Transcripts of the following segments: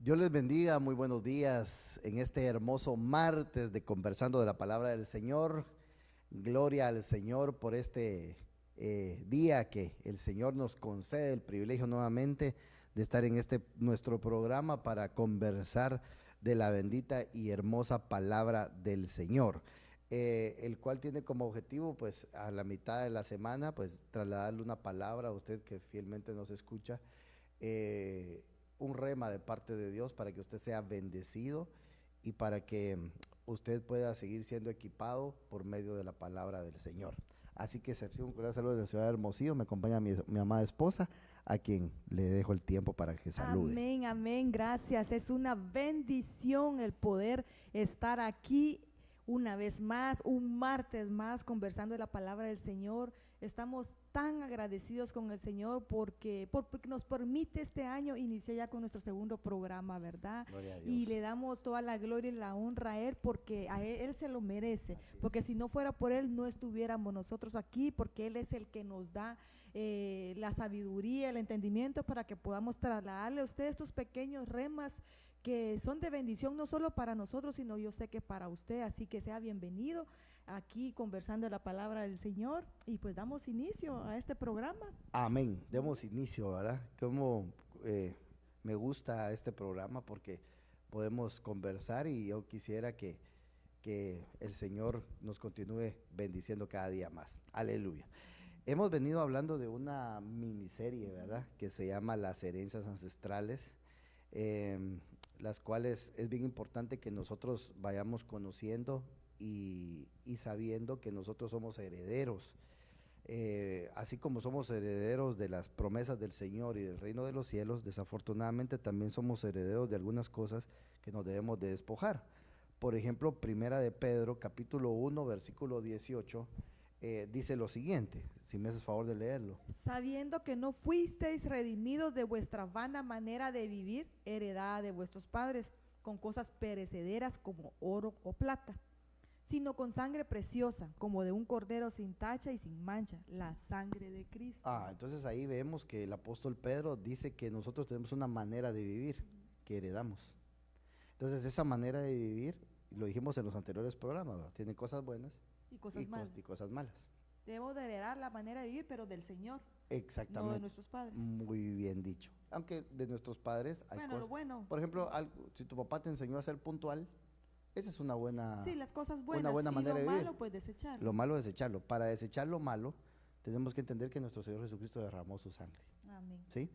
Dios les bendiga, muy buenos días en este hermoso martes de conversando de la palabra del Señor. Gloria al Señor por este día que el Señor nos concede el privilegio nuevamente de estar en este nuestro programa para conversar de la bendita y hermosa palabra del Señor. El cual tiene como objetivo, pues, a la mitad de la semana, pues, trasladarle una palabra a usted que fielmente nos escucha, eh, un rema de parte de Dios para que usted sea bendecido y para que usted pueda seguir siendo equipado por medio de la palabra del Señor. Así que se recibe un cordial saludo de la ciudad de Hermosillo. Me acompaña mi amada esposa, a quien le dejo el tiempo para que salude. Amén, amén, gracias. Es una bendición el poder estar aquí una vez más, un martes más, conversando de la palabra del Señor. Estamos tan agradecidos con el Señor porque nos permite este año iniciar ya con nuestro segundo programa, ¿verdad? Gloria a Y Dios. le damos toda la gloria y la honra a Él porque Él se lo merece. Así Porque es. si no fuera por Él, no estuviéramos nosotros aquí, porque Él es el que nos da la sabiduría, el entendimiento para que podamos trasladarle a usted estos pequeños remas que son de bendición no solo para nosotros, sino yo sé que para usted, así que sea bienvenido aquí conversando la palabra del Señor y pues damos inicio a este programa. Amén. Demos inicio, ¿verdad? Como me gusta este programa porque podemos conversar y yo quisiera que el Señor nos continúe bendiciendo cada día más. Aleluya. Hemos venido hablando de una miniserie, ¿verdad? Que se llama Las herencias ancestrales, em, las cuales es bien importante que nosotros vayamos conociendo y sabiendo que nosotros somos herederos. Así como somos herederos de las promesas del Señor y del reino de los cielos, desafortunadamente también somos herederos de algunas cosas que nos debemos de despojar. Por ejemplo, Primera de Pedro, capítulo 1, versículo 18, dice lo siguiente, si me haces favor de leerlo. Sabiendo que no fuisteis redimidos de vuestra vana manera de vivir, heredada de vuestros padres, con cosas perecederas como oro o plata, sino con sangre preciosa, como de un cordero sin tacha y sin mancha, la sangre de Cristo. Entonces ahí vemos que el apóstol Pedro dice que nosotros tenemos una manera de vivir que heredamos. Entonces esa manera de vivir, lo dijimos en los anteriores programas, ¿verdad? Tiene cosas buenas Y cosas malas. y cosas malas. Debemos de heredar la manera de vivir, pero del Señor, no de Exactamente, nuestros padres. muy bien dicho. Aunque de nuestros padres hay Bueno, lo cosas, bueno. por ejemplo, si tu papá te enseñó a ser puntual, esa es Sí, las cosas una buenas buena y manera lo de vivir. malo, pues desecharlo. Lo malo es desecharlo. Para desechar lo malo, tenemos que entender que nuestro Señor Jesucristo derramó su sangre, Amén. ¿sí?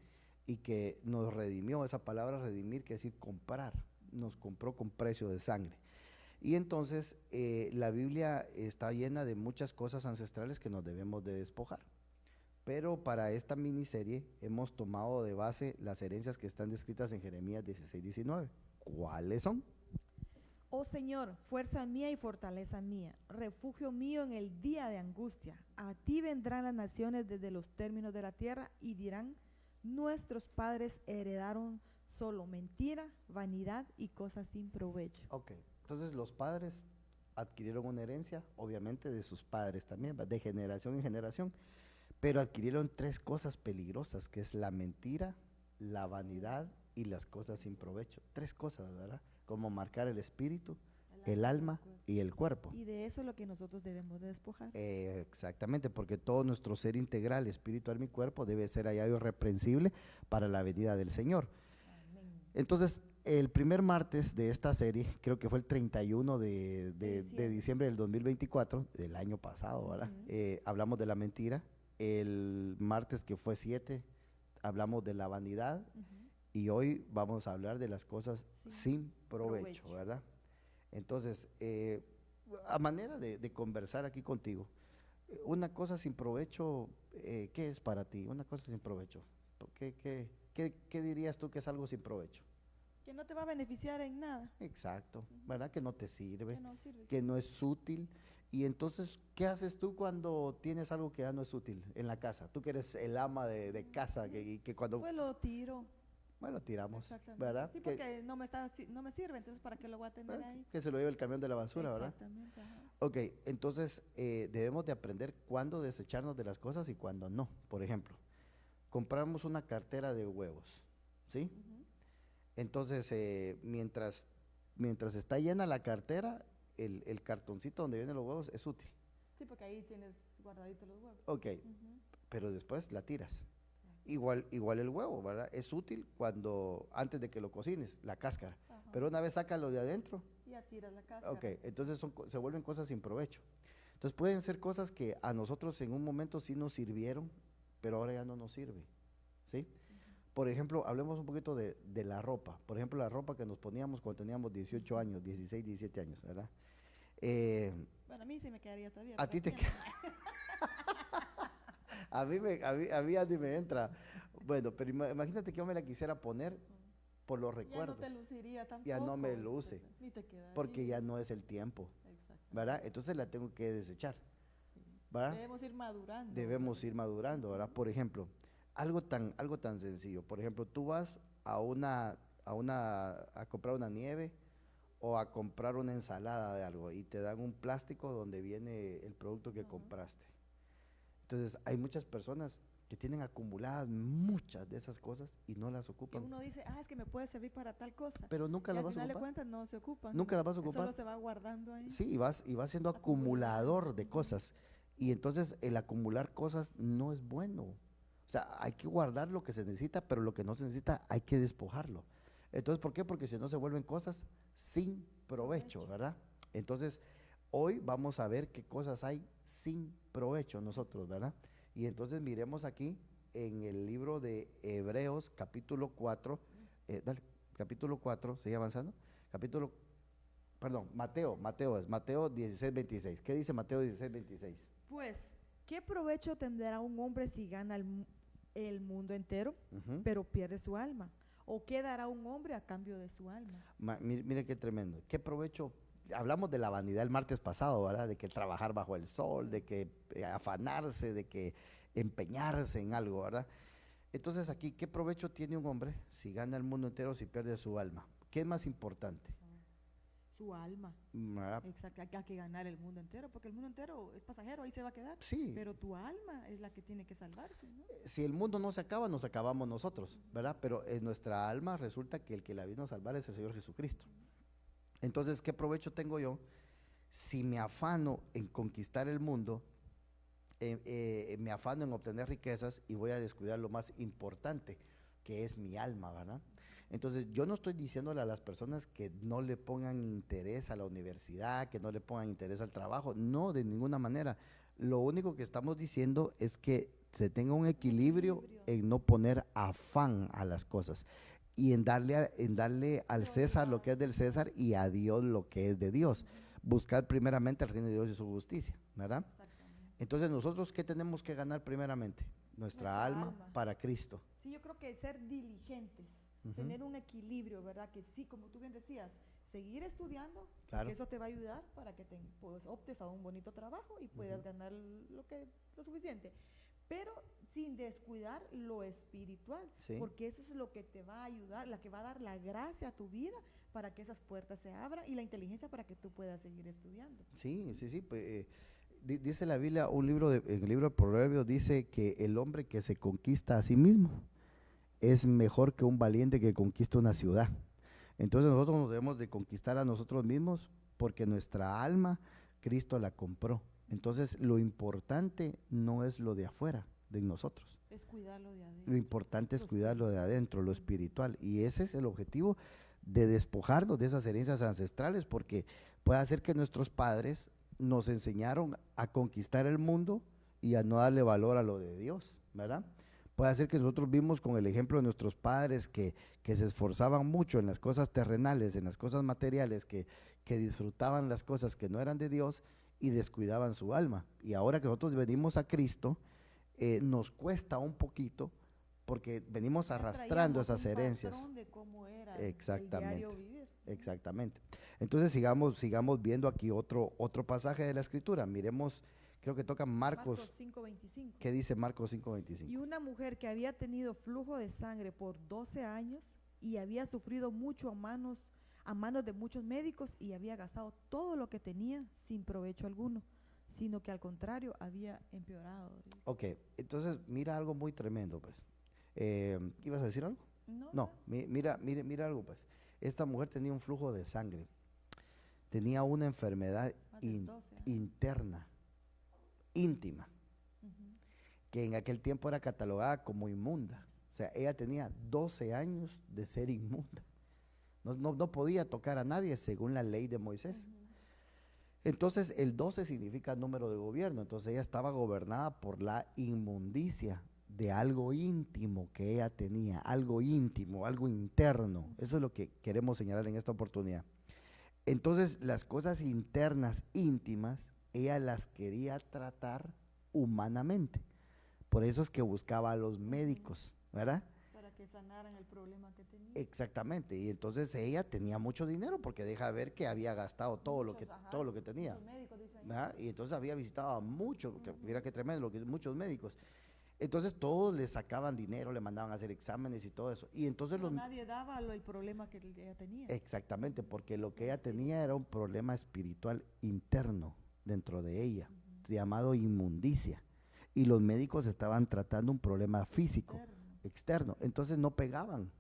Y que nos redimió. Esa palabra redimir quiere decir comprar, nos compró con precio de sangre. Y entonces la Biblia está llena de muchas cosas ancestrales que nos debemos de despojar. Pero para esta miniserie hemos tomado de base las herencias que están descritas en Jeremías 16:19. ¿Cuáles son? Oh Señor, fuerza mía y fortaleza mía, refugio mío en el día de angustia. A ti vendrán las naciones desde los términos de la tierra y dirán, nuestros padres heredaron solo mentira, vanidad y cosas sin provecho. Ok, entonces los padres adquirieron una herencia, obviamente de sus padres también, de generación en generación, pero adquirieron tres cosas peligrosas, que es la mentira, la vanidad y las cosas sin provecho. Tres cosas, ¿verdad? Como marcar el espíritu, el alma y el cuerpo. Y de eso es lo que nosotros debemos de despojar. Exactamente, porque todo nuestro ser integral, espíritu, alma y cuerpo, debe ser hallado irreprensible para la venida del Señor. Amén. Entonces, el primer martes de esta serie, creo que fue el 31 de diciembre del 2024, del año pasado, ¿verdad? Hablamos de la mentira. El martes que fue 7, hablamos de la vanidad. Y hoy vamos a hablar de las cosas sin provecho, ¿verdad? Entonces, a manera de conversar aquí contigo, una cosa sin provecho, ¿qué es para ti? Una cosa sin provecho. ¿Qué dirías tú que es algo sin provecho? Que no te va a beneficiar en nada. Exacto, ¿verdad? Que no te sirve, Que no sirve. que no es útil. Y entonces, ¿qué haces tú cuando tienes algo que ya no es útil en la casa? Tú que eres el ama de casa, que cuando... Pues lo tiro. Bueno, tiramos, Exactamente. ¿verdad? Sí, porque no me sirve, entonces ¿para qué lo voy a tener ahí? Que se lo lleve el camión de la basura, ¿verdad? Exactamente, ajá. Ok, entonces debemos de aprender cuándo desecharnos de las cosas y cuándo no. Por ejemplo, compramos una cartera de huevos, ¿sí? Entonces, mientras está llena la cartera, el cartoncito donde vienen los huevos es útil. Sí, porque ahí tienes guardaditos los huevos. Ok, pero después la tiras. Igual el huevo, ¿verdad? Es útil antes de que lo cocines, la cáscara. Ajá. Pero una vez saca lo de adentro, Ya tiras la cáscara. ok, entonces se vuelven cosas sin provecho. Entonces pueden ser cosas que a nosotros en un momento sí nos sirvieron, pero ahora ya no nos sirve, ¿sí? Por ejemplo, hablemos un poquito de la ropa. Por ejemplo, la ropa que nos poníamos cuando teníamos 18 años, 16, 17 años, ¿verdad? Bueno, a mí sí me quedaría todavía. A ti te queda. A mí ya ni me entra. Bueno, pero imagínate que yo me la quisiera poner por los recuerdos. Ya no te luciría tampoco. Ya no me luce, Ni te quedaría. porque ya no es el tiempo, ¿verdad? Entonces la tengo que desechar, ¿verdad? Debemos ir madurando. Debemos ir madurando, ¿verdad? Por ejemplo, algo tan sencillo. Por ejemplo, tú vas a comprar una nieve o a comprar una ensalada de algo y te dan un plástico donde viene el producto que compraste. Entonces, hay muchas personas que tienen acumuladas muchas de esas cosas y no las Y ocupan. uno dice, es que me puede servir para tal cosa. Pero nunca Y las al vas a final de ocupar. cuentas no se ocupan. Nunca las vas a ocupar. Solo se va guardando ahí. Sí, y vas siendo acumulador de cosas. Y entonces el acumular cosas no es bueno. O sea, hay que guardar lo que se necesita, pero lo que no se necesita hay que despojarlo. Entonces, ¿por qué? Porque si no se vuelven cosas sin provecho, ¿verdad? Entonces, hoy vamos a ver qué cosas hay sin provecho nosotros, ¿verdad? Y entonces miremos aquí en el libro de Hebreos, capítulo 4, capítulo 4, ¿sigue avanzando? Mateo 16, 26. ¿Qué dice Mateo 16, 26? Pues, ¿qué provecho tendrá un hombre si gana el mundo entero, pero pierde su alma? ¿O qué dará un hombre a cambio de su alma? Mire qué tremendo. ¿Qué provecho? Hablamos de la vanidad el martes pasado, ¿verdad? De que trabajar bajo el sol, de que afanarse, de que empeñarse en algo, ¿verdad? Entonces aquí, ¿qué provecho tiene un hombre si gana el mundo entero, si pierde su alma? ¿Qué es más importante? Su alma. ¿Verdad? Exacto, hay que ganar el mundo entero, porque el mundo entero es pasajero, ahí se va a quedar. Sí. Pero tu alma es la que tiene que salvarse, ¿no? Si el mundo no se acaba, nos acabamos nosotros, ¿verdad? Pero en nuestra alma resulta que el que la vino a salvar es el Señor Jesucristo. Entonces, ¿qué provecho tengo yo si me afano en conquistar el mundo, me afano en obtener riquezas y voy a descuidar lo más importante, que es mi alma, ¿verdad? Entonces, yo no estoy diciéndole a las personas que no le pongan interés a la universidad, que no le pongan interés al trabajo, no, de ninguna manera. Lo único que estamos diciendo es que se tenga un equilibrio en no poner afán a las cosas y en darle al César lo que es del César y a Dios lo que es de Dios. Buscar primeramente el reino de Dios y su justicia, ¿verdad? Entonces, nosotros, ¿qué tenemos que ganar primeramente? Nuestra alma para Cristo. Sí, yo creo que ser diligentes, tener un equilibrio, ¿verdad? Que sí, como tú bien decías, seguir estudiando, Claro. que eso te va a ayudar para que pues, optes a un bonito trabajo y puedas ganar lo suficiente. Pero sin descuidar lo espiritual, Sí. porque eso es lo que te va a ayudar, la que va a dar la gracia a tu vida para que esas puertas se abran y la inteligencia para que tú puedas seguir estudiando. Sí, pues, dice la Biblia, en el libro de Proverbios dice que el hombre que se conquista a sí mismo es mejor que un valiente que conquista una ciudad. Entonces nosotros nos debemos de conquistar a nosotros mismos porque nuestra alma Cristo la compró. Entonces lo importante no es lo de afuera de nosotros. Es cuidarlo de adentro. Lo importante es cuidarlo de adentro, lo espiritual. Y ese es el objetivo de despojarnos de esas herencias ancestrales, porque puede ser que nuestros padres nos enseñaron a conquistar el mundo y a no darle valor a lo de Dios, ¿verdad? Puede ser que nosotros vimos con el ejemplo de nuestros padres que se esforzaban mucho en las cosas terrenales, en las cosas materiales, que disfrutaban las cosas que no eran de Dios y descuidaban su alma. Y ahora que nosotros venimos a Cristo, nos cuesta un poquito porque venimos arrastrando esas herencias. De cómo era Exactamente. el diario vivir. Exactamente. Entonces sigamos viendo aquí otro pasaje de la Escritura. Miremos, creo que toca Marcos 5:25. ¿Qué dice Marcos 5:25? Y una mujer que había tenido flujo de sangre por 12 años y había sufrido mucho a manos de muchos médicos y había gastado todo lo que tenía sin provecho alguno, sino que al contrario había empeorado. Ok, entonces mira algo muy tremendo, pues. ¿Ibas a decir algo? No, mira algo pues. Esta mujer tenía un flujo de sangre, tenía una enfermedad más de 12 años. interna, íntima, Ujú. que en aquel tiempo era catalogada como inmunda. O sea, ella tenía 12 años de ser inmunda. No podía tocar a nadie según la ley de Moisés. Ujú. Entonces, el 12 significa número de gobierno. Entonces, ella estaba gobernada por la inmundicia de algo íntimo que ella tenía, algo íntimo, algo interno. Eso es lo que queremos señalar en esta oportunidad. Entonces, las cosas internas, íntimas, ella las quería tratar humanamente. Por eso es que buscaba a los médicos, ¿verdad? Para que sanaran el problema que tenía. Exactamente. Y entonces ella tenía mucho dinero porque deja ver que había gastado todo lo que tenía. Muchos médicos, dice ahí. ¿Verdad? Y entonces había visitado a muchos, Ujú. mira qué tremendo, muchos médicos. Entonces todos le sacaban dinero, le mandaban a hacer exámenes y todo eso. Y entonces Pero nadie daba el problema que ella tenía. exactamente, porque lo que El ella espíritu. tenía era un problema espiritual interno dentro de ella, Ujú. llamado inmundicia. Y los médicos estaban tratando un problema físico, Externo. externo. Entonces no pegaban.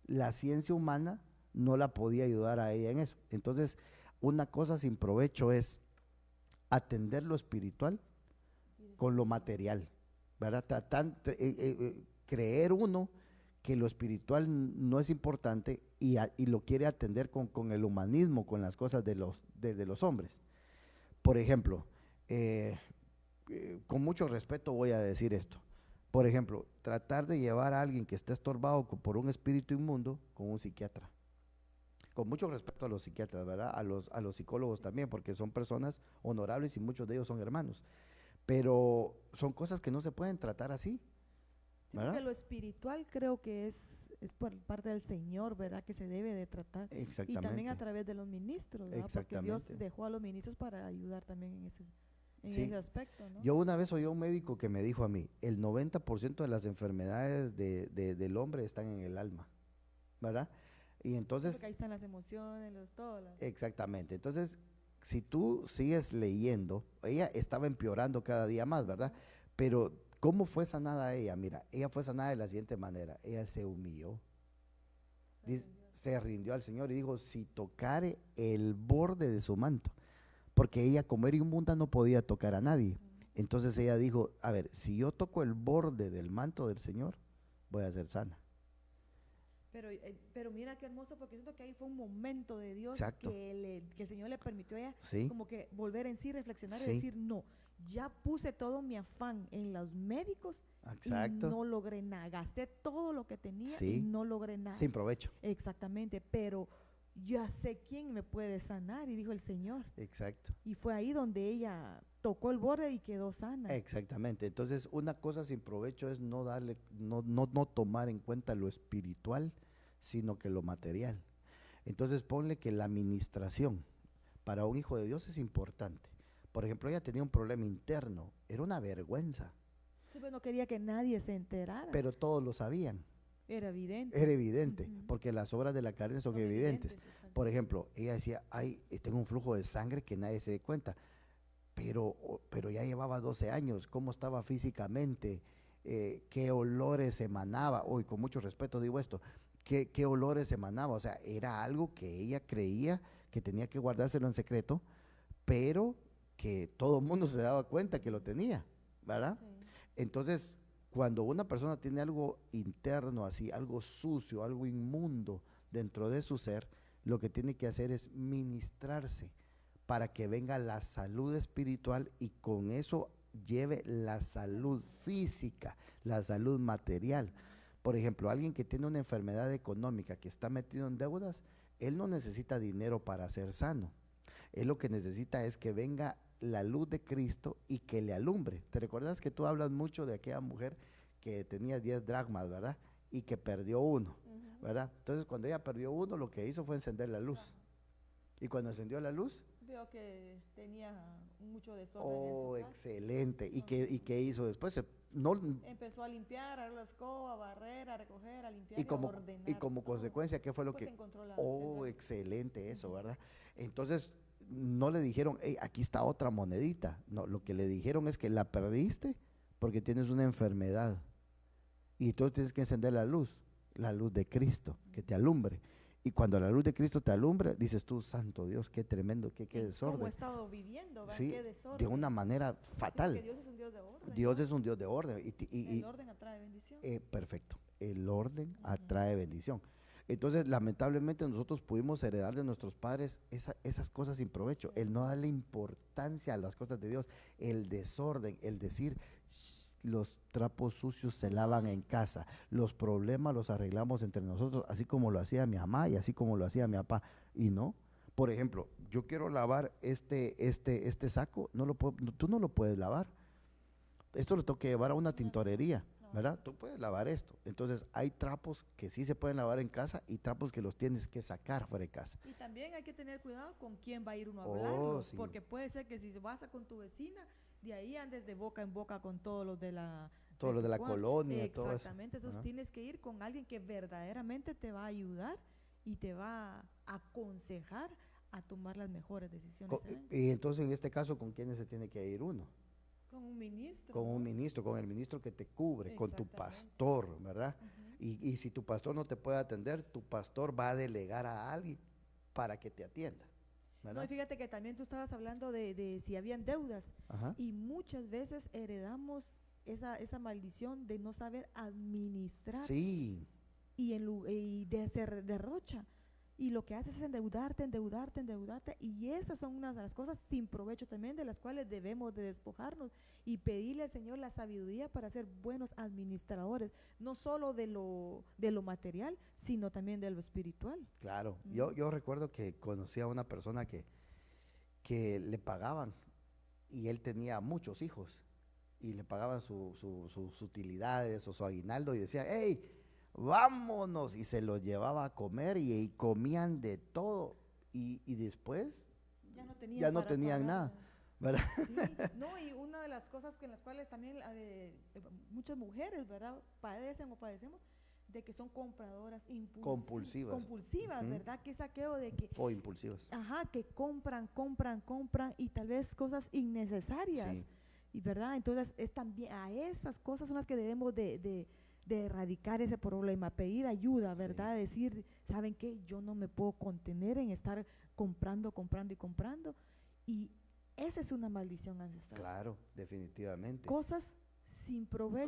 La ciencia humana no la podía ayudar a ella en eso. Entonces, una cosa sin provecho es atender lo espiritual con lo material, ¿verdad? Creer uno que lo espiritual no es importante y lo quiere atender con el humanismo, con las cosas de los hombres. Por ejemplo, eh, con mucho respeto voy a decir esto. Por ejemplo, tratar de llevar a alguien que esté estorbado por un espíritu inmundo con un psiquiatra. Con mucho respeto a los psiquiatras, ¿verdad? A los psicólogos también, porque son personas honorables y muchos de ellos son hermanos. Pero son cosas que no se pueden tratar así, Sí, ¿verdad? porque lo espiritual creo que es por parte del Señor, ¿verdad? Que se debe de tratar. Y también a Exactamente, través de los ministros, ¿verdad? Porque Dios exactamente. dejó a los ministros para ayudar también en Sí, ese aspecto, ¿no? yo una vez oí a un médico que me dijo a mí, el 90% de las enfermedades del hombre están en el alma, ¿verdad? Y Sí, entonces, porque ahí están las emociones, todo. exactamente, entonces, si tú sigues leyendo, ella estaba empeorando cada día más, ¿verdad? Pero, ¿cómo fue sanada ella? Mira, ella fue sanada de la siguiente manera, ella se humilló, Se rindió. se rindió al Señor y dijo, si tocare el borde de su manto, porque ella como era inmunda no podía tocar a nadie. Ujú. Entonces ella dijo, a ver, si yo toco el borde del manto del Señor, voy a ser sana. Pero mira qué hermoso, porque siento que ahí fue un momento de Dios Exacto. que el Señor le permitió a ella Sí, como que volver en sí, reflexionar y sí, decir, no, ya puse todo mi afán en los médicos y exacto, no logré nada. Gasté todo lo que tenía y sí, no logré nada. sin provecho. Exactamente, pero ya sé quién me puede sanar, y dijo el Señor. Exacto, Y fue ahí donde ella tocó el borde y quedó sana. exactamente. Entonces, una cosa sin provecho es no darle, no tomar en cuenta lo espiritual, sino que lo material. Entonces, ponle que la administración para un hijo de Dios es importante. Por ejemplo, ella tenía un problema interno, era una vergüenza, Sí, pues no quería que nadie se enterara. pero todos lo sabían. Era evidente. Era evidente, Ujú. porque las obras de la carne son Son evidentes. exacto. Por ejemplo, ella decía, ay, tengo un flujo de sangre que nadie se dé cuenta, pero ya llevaba 12 años, cómo estaba físicamente, qué olores emanaba, hoy con mucho respeto digo esto, qué olores emanaba, o sea, era algo que ella creía que tenía que guardárselo en secreto, pero que todo el mundo se daba cuenta que lo tenía, ¿verdad? Sí. Entonces, cuando una persona tiene algo interno así, algo sucio, algo inmundo dentro de su ser, lo que tiene que hacer es ministrarse para que venga la salud espiritual y con eso lleve la salud física, la salud material. Por ejemplo, alguien que tiene una enfermedad económica, que está metido en deudas, él no necesita dinero para ser sano. Él lo que necesita es que venga la luz de Cristo y que le alumbre. ¿Te recuerdas que tú hablas mucho de aquella mujer que tenía 10 dracmas, ¿verdad? Y que perdió uno, Ujú. ¿verdad? Entonces cuando ella perdió uno, lo que hizo fue encender la luz. Ajá. Y cuando encendió la luz, Veo que tenía mucho desorden oh, en su casa. excelente. Entonces, ¿Y qué hizo después? No, empezó a limpiar, a la escoba, a barrer, a recoger, a limpiar y y a y ordenar como todo. consecuencia, ¿qué fue lo Pues que? encontró el Oh, drama. excelente eso, Ujú. ¿verdad? Entonces, no le dijeron, hey, aquí está otra monedita. No, lo que le dijeron es que la perdiste porque tienes una enfermedad y tú tienes que encender la luz. la luz de Cristo, que te alumbre. Y cuando la luz de Cristo te alumbra, dices tú, santo Dios, qué tremendo, qué ¿Cómo he desorden. estado viviendo? ¿Verdad? Sí, Qué de desorden. una manera Sí, fatal. porque Dios es un Dios de orden. Dios es un Dios de orden. El orden atrae bendición. Perfecto, el orden atrae bendición. Entonces, lamentablemente nosotros pudimos heredar de nuestros padres esas cosas sin provecho, el no darle importancia a las cosas de Dios, el desorden, el decir, los trapos sucios se lavan en casa, los problemas los arreglamos entre nosotros, así como lo hacía mi mamá y así como lo hacía mi papá. Y no, por ejemplo, yo quiero lavar este saco, tú no lo puedes lavar. Esto lo tengo que llevar a una tintorería, ¿verdad? Tú puedes lavar esto. Entonces, hay trapos que sí se pueden lavar en casa y trapos que los tienes que sacar fuera de casa. Y también hay que tener cuidado con quién va a ir uno a hablarlo, Sí. porque puede ser que si vas con tu vecina, de ahí andes de boca en boca con todos los de la Colonia, todo eso. Exactamente, entonces tienes que ir con alguien que verdaderamente te va a ayudar y te va a aconsejar a tomar las mejores decisiones. Y entonces, en este caso, ¿con quiénes se tiene que ir uno? Con un ministro. Con un ministro, con el ministro que te cubre, con tu pastor, ¿verdad? Y si tu pastor no te puede atender, tu pastor va a delegar a alguien para que te atienda, ¿verdad? No, y fíjate que también tú estabas hablando de si habían deudas. Ajá. Y muchas veces heredamos esa maldición de no saber administrar. Sí. Y se derrocha. Y lo que haces es endeudarte, y esas son unas de las cosas sin provecho también, de las cuales debemos de despojarnos y pedirle al Señor la sabiduría para ser buenos administradores, no solo de lo material, sino también de lo espiritual. Claro, yo recuerdo que conocí a una persona que le pagaban y él tenía muchos hijos y le pagaban sus utilidades o su aguinaldo y decía, hey, vámonos, y se los llevaba a comer y comían de todo y después ya no tenían nada, ¿verdad? Sí, no, y una de las cosas en las cuales también muchas mujeres, ¿verdad?, padecemos, de que son compradoras compulsivas, ¿verdad? Que saqueo de que... O impulsivas. Ajá, que compran y tal vez cosas innecesarias, Sí. y ¿verdad? Entonces es también a esas cosas son las que debemos de erradicar ese problema, pedir ayuda, ¿verdad? Sí. Decir, ¿saben qué? Yo no me puedo contener en estar comprando, y esa es una maldición ancestral. Claro, definitivamente. Cosas sin provecho.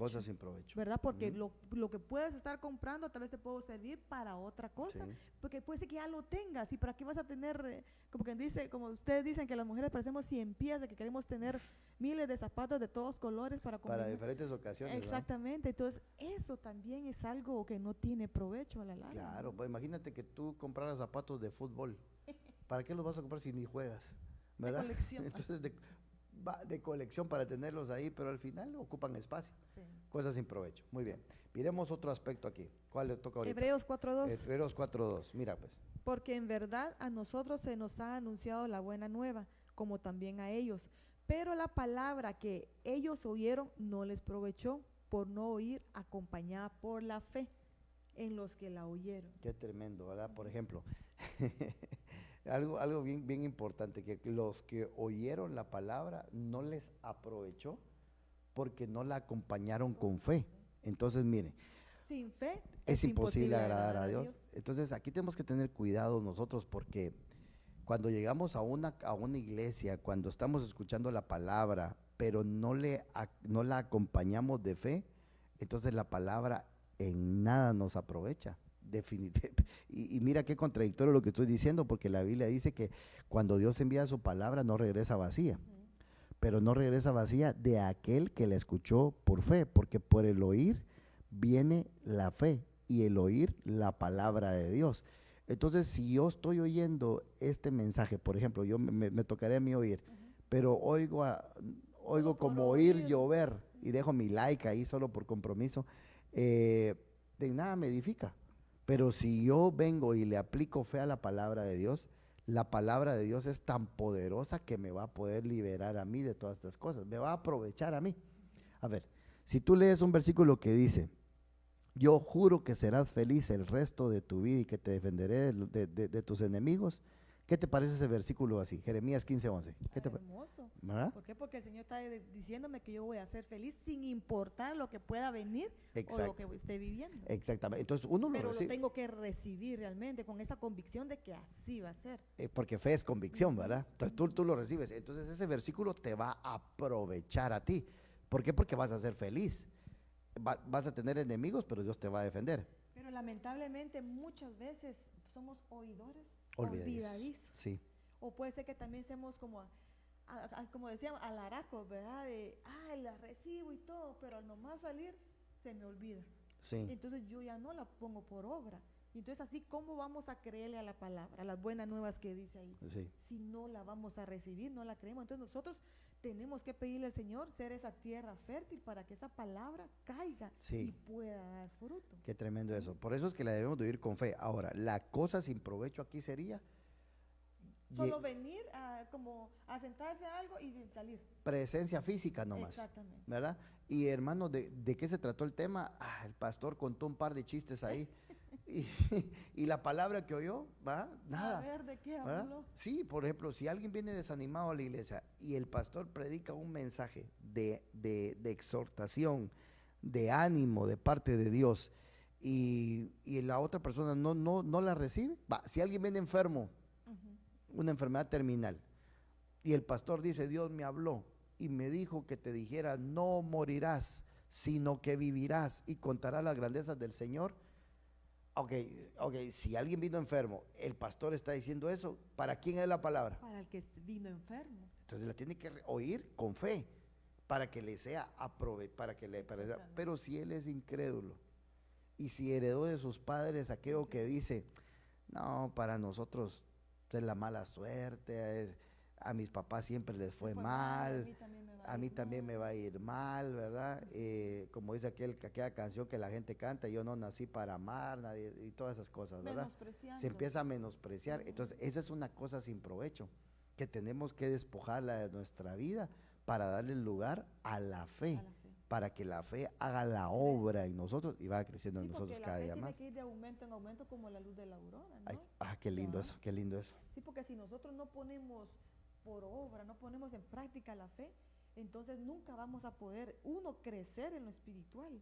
¿Verdad? Porque lo que puedes estar comprando tal vez te puede servir para otra cosa, Sí. porque puede ser que ya lo tengas, y para qué vas a tener, como ustedes dicen que las mujeres parecemos 100 pies, de que queremos tener miles de zapatos de todos colores para diferentes ocasiones. Exactamente, ¿no? Entonces eso también es algo que no tiene provecho a la larga. Claro, ¿no? pues imagínate que tú compraras zapatos de fútbol. ¿Para qué los vas a comprar si ni juegas? ¿Verdad? De colección. Entonces de colección para tenerlos ahí, pero al final ocupan espacio. Sí. Cosas sin provecho. Muy bien. Miremos otro aspecto aquí. ¿Cuál le toca ahorita? Hebreos 4:2. Hebreos 4:2. Mira pues. Porque en verdad a nosotros se nos ha anunciado la buena nueva, como también a ellos. Pero la palabra que ellos oyeron no les provechó, por no oír acompañada por la fe en los que la oyeron. Qué tremendo, ¿verdad? Por ejemplo, algo bien, bien importante, que los que oyeron la palabra no les aprovechó porque no la acompañaron con fe. Entonces, mire, sin fe es imposible agradar a Dios. Entonces, aquí tenemos que tener cuidado nosotros, porque cuando llegamos a una iglesia, cuando estamos escuchando la palabra, pero no la acompañamos de fe, entonces la palabra en nada nos aprovecha. Definitivamente. Y mira qué contradictorio lo que estoy diciendo, porque la Biblia dice que cuando Dios envía su palabra no regresa vacía, pero no regresa vacía de aquel que la escuchó por fe, porque por el oír viene la fe y el oír la palabra de Dios. Entonces, si yo estoy oyendo este mensaje, por ejemplo, yo me tocaré a mí oír, pero oigo como oír llover y dejo mi like ahí solo por compromiso, de nada me edifica. Pero si yo vengo y le aplico fe a la palabra de Dios, la palabra de Dios es tan poderosa que me va a poder liberar a mí de todas estas cosas, me va a aprovechar a mí. A ver, si tú lees un versículo que dice, yo juro que serás feliz el resto de tu vida y que te defenderé de tus enemigos, ¿Qué te parece ese versículo así? Jeremías 15:11. ¿Qué te Hermoso. ¿verdad? ¿Por qué? Porque el Señor está diciéndome que yo voy a ser feliz sin importar lo que pueda venir o lo Exacto. que esté viviendo. Exactamente. Entonces uno lo Pero lo recibe, tengo que recibir realmente con esa convicción de que así va a ser. porque fe es convicción, Ujú. ¿verdad? Entonces tú lo recibes. Entonces ese versículo te va a aprovechar a ti. ¿Por qué? Porque vas a ser feliz. Vas a tener enemigos, pero Dios te va a defender. Pero lamentablemente muchas veces somos oidores Olvidadizos. olvidadizos. Sí, O puede ser que también seamos como, como decíamos, alaracos, ¿verdad? La recibo y todo, pero al nomás salir se me olvida. sí, Entonces yo ya no la pongo por obra. Y entonces así, ¿cómo vamos a creerle a la palabra, a las buenas nuevas que dice ahí? sí. Si no la vamos a recibir, no la creemos. Entonces nosotros tenemos que pedirle al Señor ser esa tierra fértil para que esa palabra caiga Sí. y pueda dar fruto. Qué tremendo eso. Por eso es que la debemos de vivir con fe. Ahora, la cosa sin provecho aquí sería Solo venir como a sentarse a algo y salir. presencia física nomás. Exactamente. ¿Verdad? Y hermano, ¿de qué se trató el tema? El pastor contó un par de chistes ahí. y, y la palabra que oyó, ¿va? Nada. A ver de qué ¿verdad? habló. Sí, por ejemplo, si alguien viene desanimado a la iglesia y el pastor predica un mensaje de exhortación, de ánimo de parte de Dios, y la otra persona no la recibe, va, si alguien viene enfermo, Ujú. una enfermedad terminal, y el pastor dice, Dios me habló y me dijo que te dijera, no morirás, sino que vivirás y contarás las grandezas del Señor. Ok, si alguien vino enfermo, el pastor está diciendo eso, ¿para quién es la palabra? Para el que vino enfermo. Entonces la tiene que oír con fe, para que le sea para que le parezca. Exactamente. Pero si él es incrédulo, y si heredó de sus padres aquello que dice, no, para nosotros es la mala suerte, a mis papás siempre les fue mal, a mí también me va a ir mal, ¿verdad? Como dice aquella canción que la gente canta, yo no nací para amar, nadie, y todas esas cosas, ¿verdad? Se empieza a menospreciar. Entonces, esa es una cosa sin provecho, que tenemos que despojarla de nuestra vida para darle lugar a la fe, A la fe. para que la fe haga la obra en nosotros y va creciendo en Sí, nosotros porque la cada fe día tiene más. que ir de aumento en aumento como la luz de la aurora, ¿no? Ay, qué lindo Ajá. eso, qué lindo eso. Sí, porque si nosotros no ponemos por obra, no ponemos en práctica la fe, entonces nunca vamos a poder, uno, crecer en lo espiritual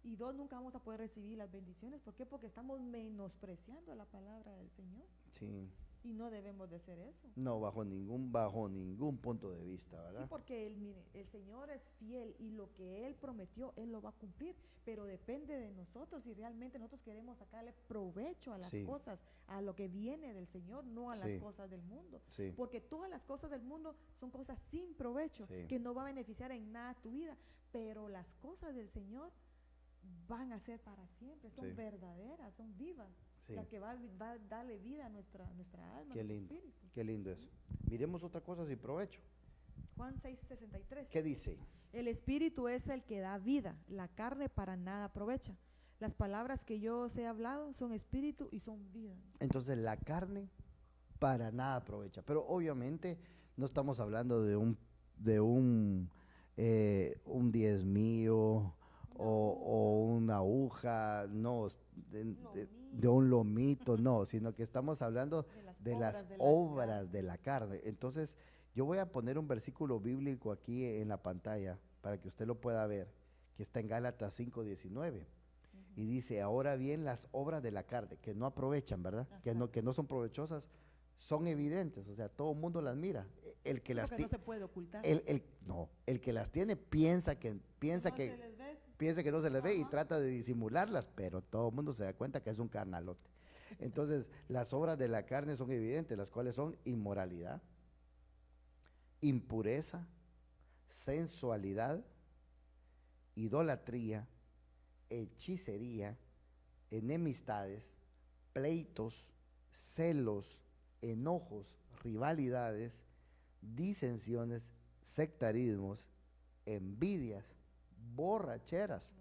y dos, nunca vamos a poder recibir las bendiciones. ¿Por qué? Porque estamos menospreciando la palabra del Señor Sí, y no debemos de hacer eso. no bajo ningún punto de vista, Sí, ¿verdad? porque mire, el Señor es fiel y lo que Él prometió, Él lo va a cumplir, pero depende de nosotros si realmente nosotros queremos sacarle provecho a las Sí. cosas, a lo que viene del Señor, no a Sí. las cosas del mundo. Sí, Porque todas las cosas del mundo son cosas sin provecho, Sí. que no va a beneficiar en nada tu vida, pero las cosas del Señor van a ser para siempre, son Sí. verdaderas, son vivas, sí. la que va a darle vida a nuestra alma, Qué a nuestro lindo. espíritu. Qué lindo eso. Miremos otra cosa sin provecho. Juan 6:63. ¿Qué dice? El espíritu es el que da vida, la carne para nada aprovecha. Las palabras que yo os he hablado son espíritu y son vida. Entonces la carne para nada aprovecha. Pero obviamente no estamos hablando de un diezmillo o una aguja, no, de un lomito, no, sino que estamos hablando de las obras de la carne. Entonces, yo voy a poner un versículo bíblico aquí en la pantalla para que usted lo pueda ver, que está en Gálatas 5:19. Y dice, ahora bien, las obras de la carne, que no aprovechan, ¿verdad? Que no son provechosas, son evidentes, o sea, todo el mundo las mira. El que las Porque no se puede ocultar. el que las tiene piensa que No se les ve. no se les ve y Ajá. trata de disimularlas, pero todo el mundo se da cuenta que es un carnalote. Entonces, las obras de la carne son evidentes, las cuales son inmoralidad, impureza, sensualidad, idolatría, hechicería, enemistades, pleitos, celos, enojos, rivalidades, disensiones, sectarismos, envidias, borracheras,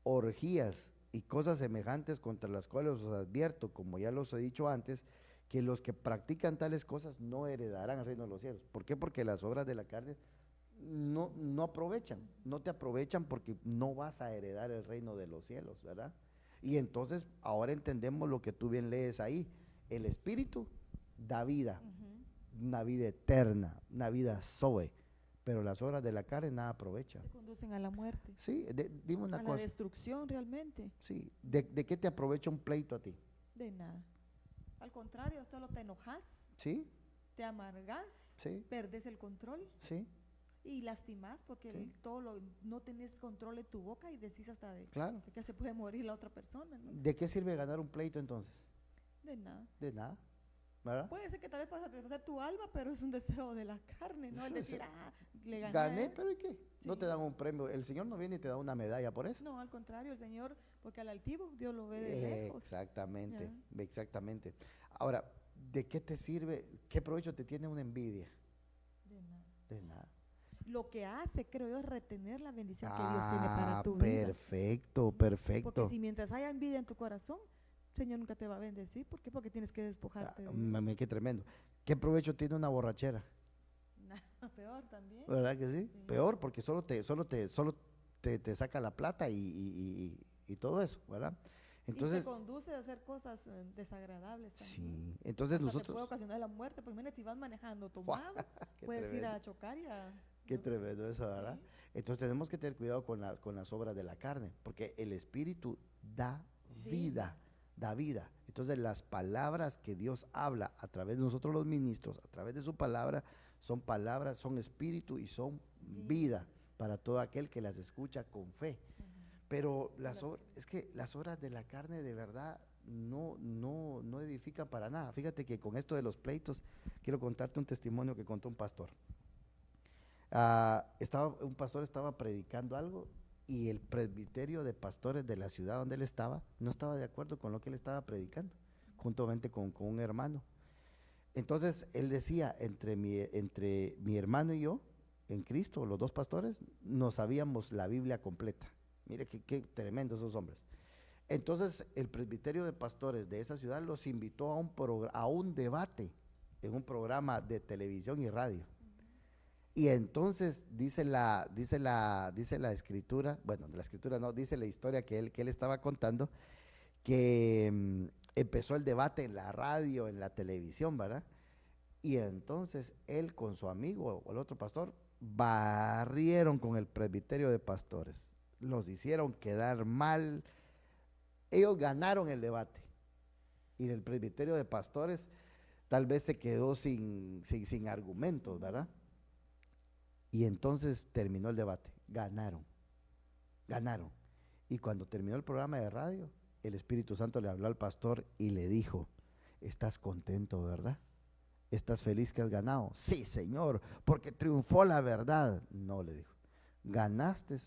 orgías y cosas semejantes, contra las cuales os advierto, como ya los he dicho antes, que los que practican tales cosas no heredarán el reino de los cielos. ¿Por qué? Porque las obras de la carne no aprovechan, no te aprovechan, porque no vas a heredar el reino de los cielos, ¿verdad? Y entonces ahora entendemos lo que tú bien lees ahí. El espíritu da vida, Ujú. una vida eterna, una vida zoe, pero las obras de la carne nada aprovechan. Te conducen a la muerte, Sí, dime a una la cosa, destrucción realmente. sí, ¿de qué te aprovecha un pleito a ti? De nada. Al contrario, solo te enojas, ¿Sí? te amargas, ¿Sí? perdes el control ¿Sí? y lastimas porque Sí. no tenés control de tu boca y decís hasta Claro. de que se puede morir la otra persona, ¿no? ¿De qué sirve ganar un pleito entonces? De nada. De nada, ¿verdad? Puede ser que tal vez para satisfacer tu alma, pero es un deseo de la carne, ¿no? El Sí, decir, sí. le gané. Gané, pero ¿y qué? No Sí. te dan un premio, el Señor no viene y te da una medalla por eso. No, al contrario, el Señor, porque al altivo Dios lo ve de lejos. Exactamente, Ya. exactamente. Ahora, ¿de qué te sirve? ¿Qué provecho te tiene una envidia? De nada. De nada. Lo que hace, creo yo, es retener la bendición que Dios tiene para tu vida. Perfecto, Porque perfecto. si mientras haya envidia en tu corazón, el Señor nunca te va a bendecir. ¿Por qué? Porque tienes que despojarte de eso. Mami, qué tremendo. ¿Qué provecho tiene una borrachera? Nada peor también. ¿Verdad que sí? Sí. Peor, porque te saca la plata y todo eso, ¿verdad? Y Entonces, te conduce a hacer cosas desagradables también. sí, entonces Hasta te puede nosotros, ocasionar la muerte, pues imagínate si vas manejando tomado, qué puedes ir tremendo, a chocar y a... qué tremendo eso, ¿verdad? Sí. Entonces tenemos que tener cuidado con las obras de la carne, porque el Espíritu da vida, Vida. da vida. Entonces las palabras que Dios habla a través de nosotros los ministros, a través de su palabras, son espíritu y son vida para todo aquel que las escucha con fe. Ujú. Pero Claro. es que las obras de la carne de verdad no edifican para nada. Fíjate que con esto de los pleitos, quiero contarte un testimonio que contó un pastor. Un pastor estaba predicando algo y el presbiterio de pastores de la ciudad donde él estaba no estaba de acuerdo con lo que él estaba predicando, juntamente con un hermano. Entonces él decía, entre mi hermano y yo, en Cristo, los dos pastores, nos sabíamos la Biblia completa. Mire qué tremendo esos hombres. Entonces el presbiterio de pastores de esa ciudad los invitó a un debate en un programa de televisión y radio. Y entonces dice la escritura, bueno, de la escritura no, dice la historia que él estaba contando, que empezó el debate en la radio, en la televisión, ¿verdad? Y entonces él con su amigo o el otro pastor barrieron con el presbiterio de pastores, los hicieron quedar mal, ellos ganaron el debate y el presbiterio de pastores tal vez se quedó sin argumentos, ¿verdad? Y entonces terminó el debate, ganaron. Y cuando terminó el programa de radio, el Espíritu Santo le habló al pastor y le dijo, ¿estás contento, verdad? ¿Estás feliz que has ganado? Sí, Señor, porque triunfó la verdad. No, le dijo, ganaste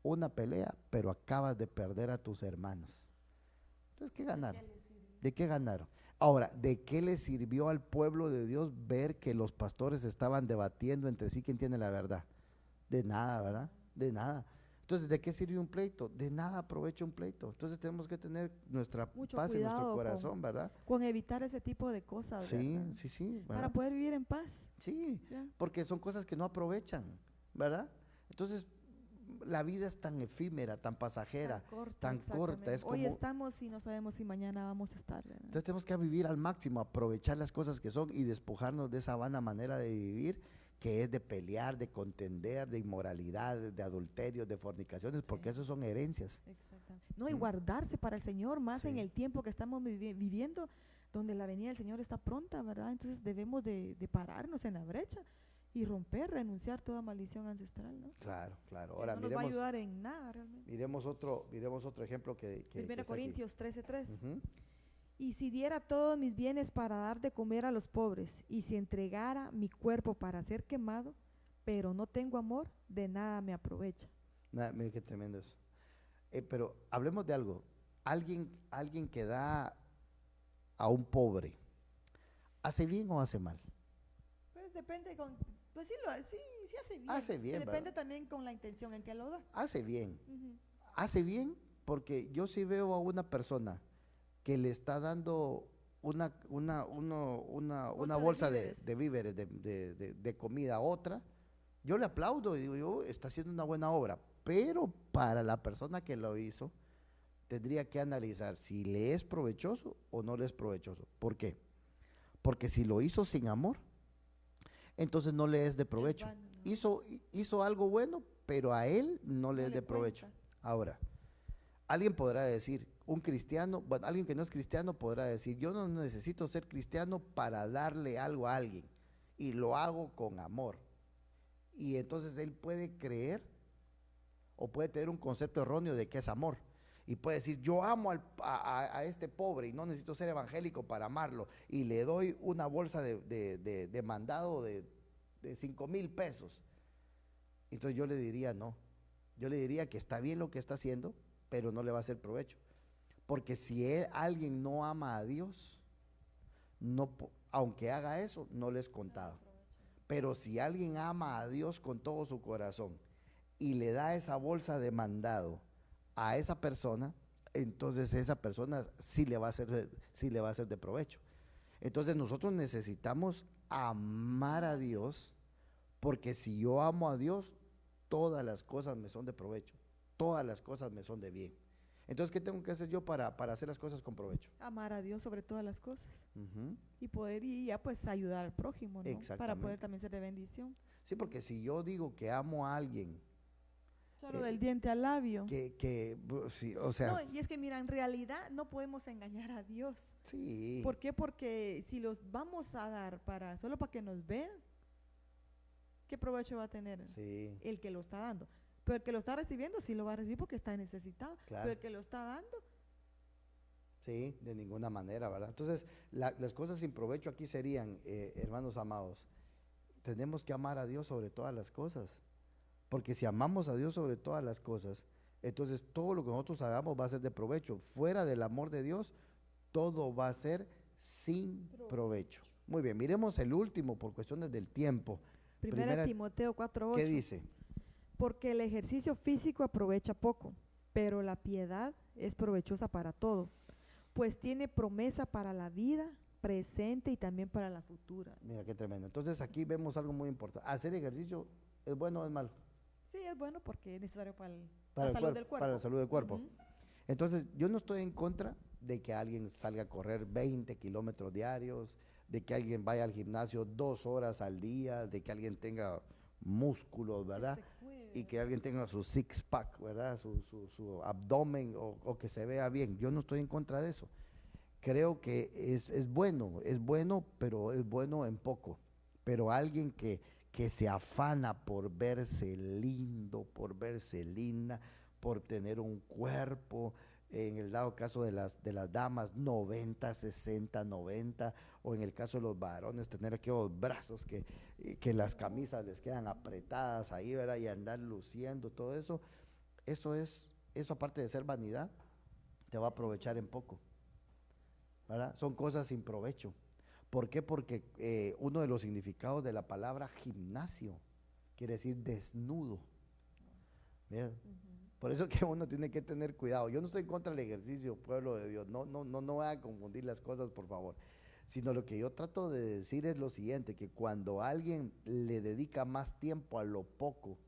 una pelea, pero acabas de perder a tus hermanos. Entonces, ¿qué ganaron? ¿De qué ganaron? Ahora, ¿de qué le sirvió al pueblo de Dios ver que los pastores estaban debatiendo entre sí quién tiene la verdad? De nada, ¿verdad? De nada. Entonces, ¿de qué sirve un pleito? De nada aprovecha un pleito. Entonces tenemos que tener nuestra Mucho paz en nuestro cuidado corazón, ¿verdad? con evitar ese tipo de cosas, Sí, ¿verdad? sí, Para ¿verdad? poder vivir en paz. Sí, ¿Ya? porque son cosas que no aprovechan, ¿verdad? Entonces, la vida es tan efímera, tan pasajera, tan corta, Exactamente. es Hoy como... estamos y no sabemos si mañana vamos a estar, ¿verdad? Entonces tenemos que vivir al máximo, aprovechar las cosas que son y despojarnos de esa vana manera de vivir que es de pelear, de contender, de inmoralidad, de adulterios, de fornicaciones, porque Sí. esos son herencias. Exactamente. No, y ¿Mm? guardarse para el Señor, más en Sí. el tiempo que estamos viviendo, donde la venida del Señor está pronta, ¿verdad? Entonces debemos de pararnos en la brecha y romper, renunciar toda maldición ancestral, ¿no? Claro, claro. Que Ahora no nos va a ayudar en nada realmente. miremos otro ejemplo que 1 está aquí. Corintios 13:3. Ujú. Y si diera todos mis bienes para dar de comer a los pobres, y si entregara mi cuerpo para ser quemado, pero no tengo amor, de nada me aprovecha. Mire qué tremendo eso. Pero hablemos de algo. Alguien que da a un pobre, ¿hace bien o hace mal? Pues depende pues sí, sí hace bien. Hace bien, Que depende ¿verdad? también con la intención en que lo da. Hace bien. Ujú. Hace bien porque yo sí veo a una persona que le está dando una bolsa de víveres, de comida a otra, yo le aplaudo y digo, yo, está haciendo una buena obra, pero para la persona que lo hizo, tendría que analizar si le es provechoso o no le es provechoso. ¿Por qué? Porque si lo hizo sin amor, entonces no le es de provecho. vano, no. Hizo algo bueno, pero a él no le No es le de provecho. cuenta. Ahora, alguien podrá decir, un cristiano, bueno, alguien que no es cristiano podrá decir, yo no necesito ser cristiano para darle algo a alguien, y lo hago con amor. Y entonces él puede creer o puede tener un concepto erróneo de qué es amor. Y puede decir, yo amo a este pobre y no necesito ser evangélico para amarlo. Y le doy una bolsa de mandado de 5,000 pesos. Entonces yo le diría, no. Yo le diría que está bien lo que está haciendo, pero no le va a hacer provecho. Porque si alguien no ama a Dios, no, aunque haga eso, no le es contado. Pero si alguien ama a Dios con todo su corazón y le da esa bolsa de mandado a esa persona, entonces esa persona sí le va a ser de provecho. Entonces nosotros necesitamos amar a Dios, porque si yo amo a Dios, todas las cosas me son de provecho, todas las cosas me son de bien. Entonces, ¿qué tengo que hacer yo para hacer las cosas con provecho? Amar a Dios sobre todas las cosas. Ujú. Y poder y ya pues ayudar al prójimo, ¿no? Para Exactamente. poder también ser de bendición. Sí, porque si yo digo que amo a alguien, Solo eh, del diente al labio. sí, o No, sea, y es que mira, en realidad no podemos engañar a Dios. sí, ¿Por qué? Porque si los vamos a dar solo para que nos vean, ¿qué provecho va a tener sí, el que lo está dando? Pero el que lo está recibiendo sí lo va a recibir porque está necesitado. claro. Pero el que lo está dando, Sí, de ninguna manera, ¿verdad? Entonces, las cosas sin provecho aquí serían, hermanos amados, tenemos que amar a Dios sobre todas las cosas, porque si amamos a Dios sobre todas las cosas, entonces todo lo que nosotros hagamos va a ser de provecho. Fuera del amor de Dios, todo va a ser sin provecho. Muy bien, miremos el último por cuestiones del tiempo. Primera Timoteo 4:8. ¿Qué dice? Porque el ejercicio físico aprovecha poco, pero la piedad es provechosa para todo, pues tiene promesa para la vida presente y también para la futura. Mira qué tremendo. Entonces aquí vemos algo muy importante. ¿Hacer ejercicio es bueno o es malo? Sí, es bueno porque es necesario para Para la el salud cuerpo, del cuerpo. para la salud del cuerpo. Ujú. Entonces, yo no estoy en contra de que alguien salga a correr 20 kilómetros diarios, de que alguien vaya al gimnasio 2 horas al día, de que alguien tenga músculos, ¿verdad? Que se cuide, Y que alguien tenga su six-pack, ¿verdad? Su abdomen o que se vea bien. Yo no estoy en contra de eso. Creo que es bueno, pero es bueno en poco. Pero alguien que se afana por verse lindo, por verse linda, por tener un cuerpo, en el dado caso de las damas, 90, 60, 90, o en el caso de los varones, tener aquellos brazos que las camisas les quedan apretadas ahí, ¿verdad? Y andar luciendo, todo eso, eso aparte de ser vanidad, te va a aprovechar en poco, ¿verdad? Son cosas sin provecho. ¿Por qué? Porque uno de los significados de la palabra gimnasio quiere decir desnudo. ¿Verdad? Por eso que uno tiene que tener cuidado. Yo no estoy contra el ejercicio, pueblo de Dios. No voy a confundir las cosas, por favor. Sino lo que yo trato de decir es lo siguiente, que cuando alguien le dedica más tiempo a lo poco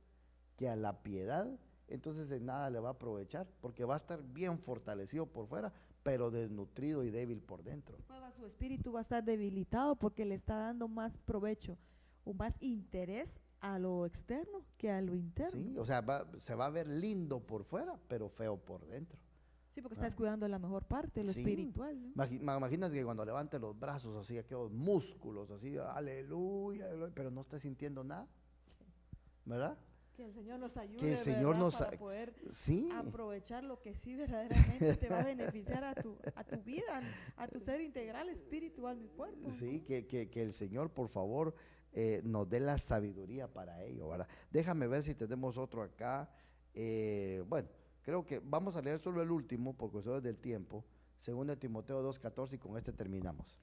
que a la piedad, entonces en nada le va a aprovechar, porque va a estar bien fortalecido por fuera, pero desnutrido y débil por dentro. Su espíritu va a estar debilitado porque le está dando más provecho o más interés a lo externo que a lo interno. Sí, o sea, se va a ver lindo por fuera, pero feo por dentro. Sí, porque está descuidando la mejor parte, lo Sí. espiritual, ¿no? Imagínate que cuando levante los brazos así, aquellos músculos así, aleluya, pero no está sintiendo nada, ¿verdad? Que el Señor nos ayude, Que el Señor ¿verdad? nos Para poder sí, aprovechar lo que sí verdaderamente te va a beneficiar a tu vida, a tu ser integral, espiritual y cuerpo. sí, que el Señor, por favor, nos dé la sabiduría para ello, ¿verdad? Déjame ver si tenemos otro acá. Bueno, creo que vamos a leer solo el último, por cuestiones del tiempo, 2 Timoteo 2:14, y con este terminamos.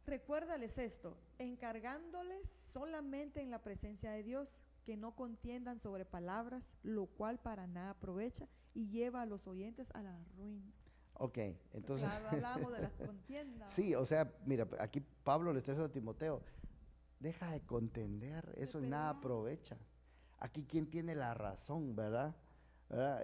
Recuérdales esto, encargándoles solamente en la presencia de Dios, que no contiendan sobre palabras, lo cual para nada aprovecha y lleva a los oyentes a la ruina. Ok, entonces, Claro, hablamos de las contiendas. sí, o sea, mira, aquí Pablo le está diciendo a Timoteo, deja de contender, eso en nada pelear. aprovecha. Aquí quién tiene la razón, ¿verdad?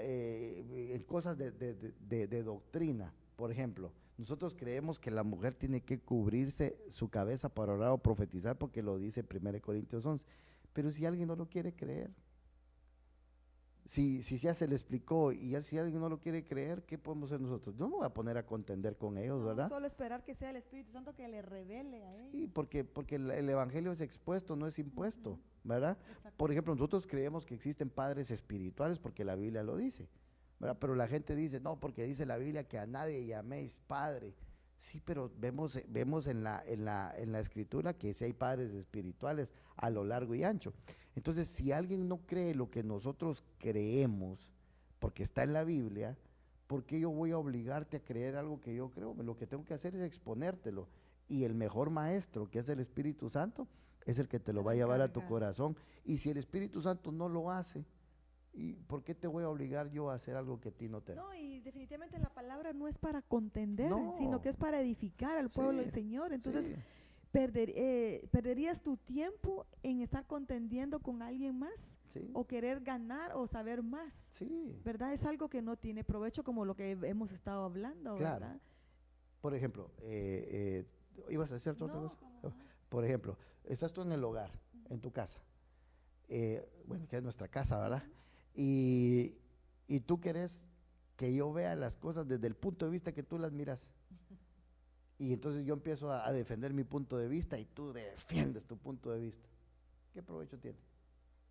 En cosas de doctrina, por ejemplo, Nosotros creemos que la mujer tiene que cubrirse su cabeza para orar o profetizar porque lo dice 1 Corintios 11. Pero si alguien no lo quiere creer, si ya se le explicó y si alguien no lo quiere creer, ¿qué podemos hacer nosotros? Yo no me voy a poner a contender con ellos, No, ¿verdad? solo esperar que sea el Espíritu Santo que le revele a Sí, ellos. porque el evangelio es expuesto, no es impuesto, ¿verdad? Exacto. Por ejemplo, nosotros creemos que existen padres espirituales porque la Biblia lo dice, ¿verdad? Pero la gente dice, no, porque dice la Biblia que a nadie llaméis padre. Sí, pero vemos en la escritura que sí hay padres espirituales a lo largo y ancho. Entonces, si alguien no cree lo que nosotros creemos, porque está en la Biblia, ¿por qué yo voy a obligarte a creer algo que yo creo? Lo que tengo que hacer es exponértelo. Y el mejor maestro, que es el Espíritu Santo, es el que te lo va a llevar a tu corazón. Y si el Espíritu Santo no lo hace, ¿y por qué te voy a obligar yo a hacer algo que a ti no te da? No, y definitivamente la palabra no es para contender, No. sino que es para edificar al pueblo Sí, del Señor. Entonces, sí, ¿perderías tu tiempo en estar contendiendo con alguien más? sí, O querer ganar o saber más, sí. ¿verdad? Es algo que no tiene provecho, como lo que hemos estado hablando, Claro. ¿verdad? Por ejemplo, ¿ibas a decir otra No, cosa? ¿cómo no? Por ejemplo, estás tú en el hogar, en tu casa, bueno, que es nuestra casa, ¿verdad? Y tú querés que yo vea las cosas desde el punto de vista que tú las miras. Y entonces yo empiezo a defender mi punto de vista y tú defiendes tu punto de vista. ¿Qué provecho tiene?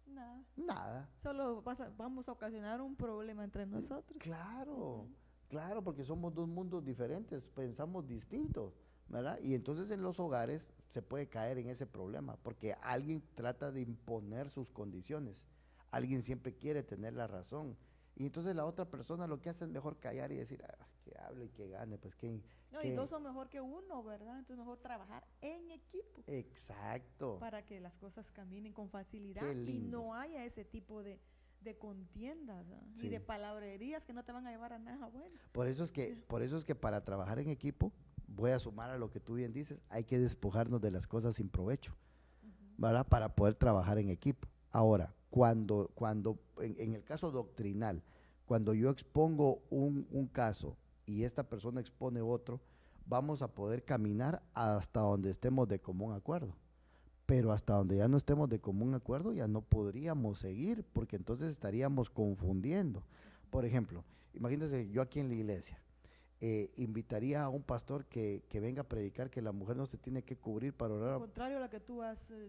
Nada. Nada. Solo vamos a ocasionar un problema entre nosotros. Claro, claro, porque somos dos mundos diferentes, pensamos distintos, ¿verdad? Y entonces en los hogares se puede caer en ese problema, porque alguien trata de imponer sus condiciones, alguien siempre quiere tener la razón, y entonces la otra persona lo que hace es mejor callar y decir, "Ah, que hable y que gane, pues que... No, y dos son mejor que uno, ¿verdad? Entonces mejor trabajar en equipo Exacto, para que las cosas caminen con facilidad qué y lindo. no haya ese tipo de contiendas, ¿ah? Sí. Y de palabrerías que no te van a llevar a nada bueno. Por eso es que para trabajar en equipo, voy a sumar a lo que tú bien dices, hay que despojarnos de las cosas sin provecho, ¿verdad? Para poder trabajar en equipo. Ahora, cuando en el caso doctrinal, cuando yo expongo un caso y esta persona expone otro, vamos a poder caminar hasta donde estemos de común acuerdo. Pero hasta donde ya no estemos de común acuerdo, ya no podríamos seguir, porque entonces estaríamos confundiendo. Por ejemplo, imagínense yo aquí en la iglesia, invitaría a un pastor que venga a predicar que la mujer no se tiene que cubrir para Al orar. contrario a lo que tú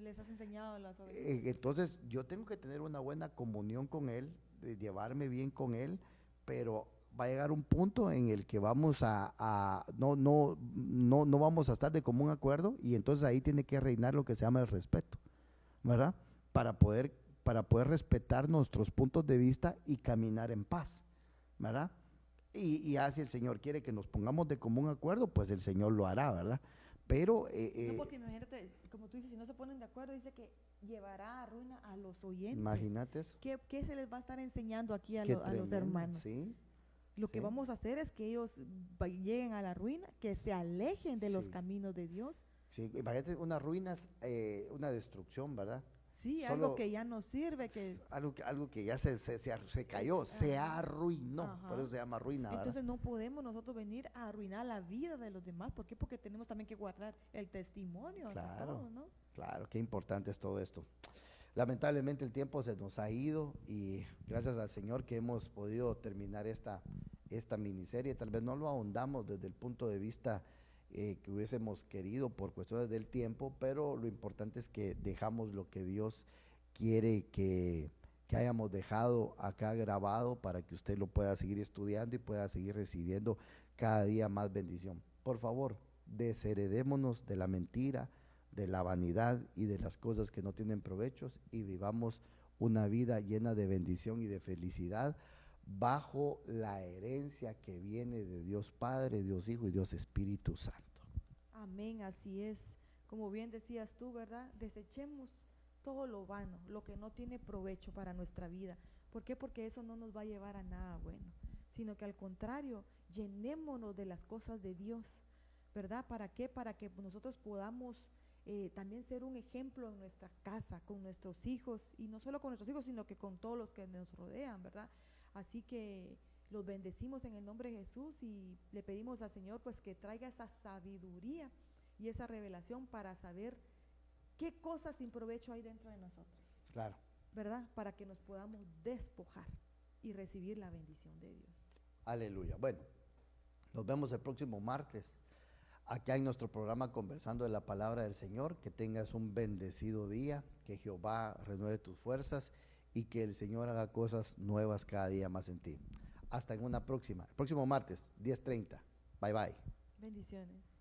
les has enseñado a las ovejas. Entonces yo tengo que tener una buena comunión con él, de llevarme bien con él, pero va a llegar un punto en el que vamos no vamos a estar de común acuerdo y entonces ahí tiene que reinar lo que se llama el respeto, ¿verdad? Para poder respetar nuestros puntos de vista y caminar en paz, ¿verdad? Y si el Señor quiere que nos pongamos de común acuerdo, pues el Señor lo hará, ¿verdad? Pero No, porque imagínate, como tú dices, si no se ponen de acuerdo, dice que llevará a ruina a los oyentes. imagínate eso. ¿Qué se les va a estar enseñando aquí a Qué los tremendo, hermanos? ¿sí? Lo que Sí. vamos a hacer es que ellos lleguen a la ruina, que se alejen de los Sí. caminos de Dios. Sí, imagínate unas ruinas, una destrucción, ¿verdad? Sí, Solo algo que ya no sirve, que algo que ya se cayó, se Ajá. arruinó, Ajá. por eso se llama ruina, ¿verdad? entonces no podemos nosotros venir a arruinar la vida de los demás. ¿Por qué? Porque tenemos también que guardar el testimonio ante Claro. todo, ¿no? Claro, qué importante es todo esto. Lamentablemente el tiempo se nos ha ido y gracias al Señor que hemos podido terminar esta miniserie. Tal vez no lo ahondamos desde el punto de vista que hubiésemos querido por cuestiones del tiempo, pero lo importante es que dejamos lo que Dios quiere que hayamos dejado acá grabado para que usted lo pueda seguir estudiando y pueda seguir recibiendo cada día más bendición. Por favor, desheredémonos de la mentira, de la vanidad y de las cosas que no tienen provechos y vivamos una vida llena de bendición y de felicidad bajo la herencia que viene de Dios Padre, Dios Hijo y Dios Espíritu Santo. Amén, así es. Como bien decías tú, ¿verdad? Desechemos todo lo vano, lo que no tiene provecho para nuestra vida. ¿Por qué? Porque eso no nos va a llevar a nada bueno, sino que al contrario, llenémonos de las cosas de Dios, ¿verdad? ¿Para qué? Para que nosotros podamos también ser un ejemplo en nuestra casa, con nuestros hijos, y no solo con nuestros hijos, sino que con todos los que nos rodean, ¿verdad? Así que Los bendecimos en el nombre de Jesús y le pedimos al Señor pues que traiga esa sabiduría y esa revelación para saber qué cosas sin provecho hay dentro de nosotros. Claro. ¿Verdad? Para que nos podamos despojar y recibir la bendición de Dios. Aleluya. Bueno, nos vemos el próximo martes acá en nuestro programa conversando de la palabra del Señor. Que tengas un bendecido día, que Jehová renueve tus fuerzas y que el Señor haga cosas nuevas cada día más en ti. Hasta en una próxima, el próximo martes, 10:30. Bye bye. Bendiciones.